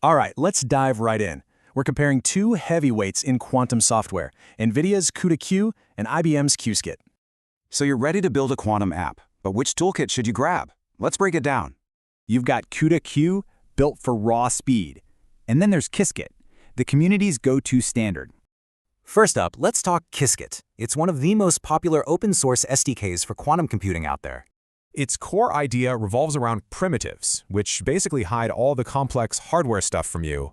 All right, let's dive right in. We're comparing two heavyweights in quantum software, NVIDIA's CUDA-Q and IBM's QISKIT. So you're ready to build a quantum app, but which toolkit should you grab? Let's break it down. You've got CUDA-Q, built for raw speed. And then there's QISKIT, the community's go-to standard. First up, let's talk QISKIT. It's one of the most popular open-source SDKs for quantum computing out there. Its core idea revolves around primitives, which basically hide all the complex hardware stuff from you.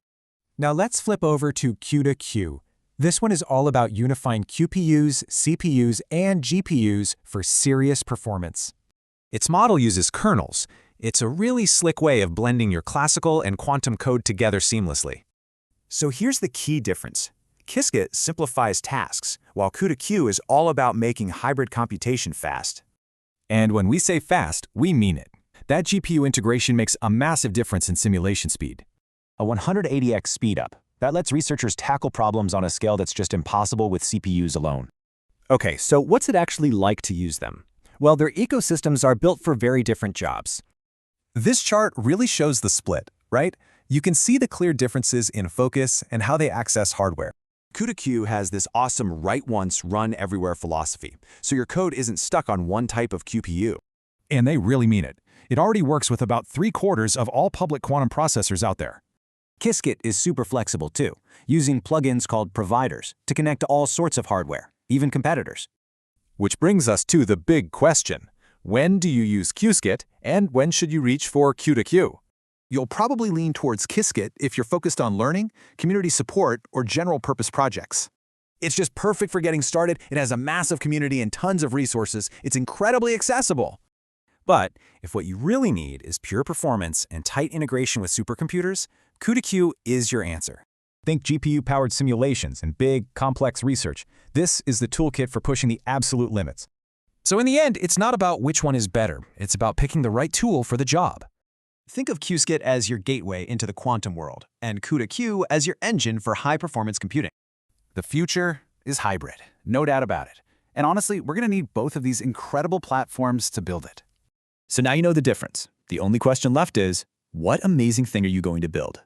Now let's flip over to CUDA-Q. This one is all about unifying QPUs, CPUs, and GPUs for serious performance. Its model uses kernels. It's a really slick way of blending your classical and quantum code together seamlessly. So here's the key difference. QISKIT simplifies tasks, while CUDA-Q is all about making hybrid computation fast. And when we say fast, we mean it. That GPU integration makes a massive difference in simulation speed. A 180x speedup. That lets researchers tackle problems on a scale that's just impossible with CPUs alone. Okay, so what's it actually like to use them? Well, their ecosystems are built for very different jobs. This chart really shows the split, right? You can see the clear differences in focus and how they access hardware. CUDA-Q has this awesome write once, run everywhere philosophy, so your code isn't stuck on one type of QPU. And they really mean it. It already works with about 3/4 of all public quantum processors out there. QISKIT is super flexible too, using plugins called providers to connect to all sorts of hardware, even competitors. Which brings us to the big question. When do you use QISKIT, and when should you reach for CUDA-Q? You'll probably lean towards QISKIT if you're focused on learning, community support, or general-purpose projects. It's just perfect for getting started. It has a massive community and tons of resources. It's incredibly accessible. But if what you really need is pure performance and tight integration with supercomputers, CUDA-Q is your answer. Think GPU-powered simulations and big, complex research. This is the toolkit for pushing the absolute limits. So in the end, it's not about which one is better. It's about picking the right tool for the job. Think of QISKIT as your gateway into the quantum world, and CUDA-Q as your engine for high-performance computing. The future is hybrid, no doubt about it. And honestly, we're going to need both of these incredible platforms to build it. So now you know the difference. The only question left is, what amazing thing are you going to build?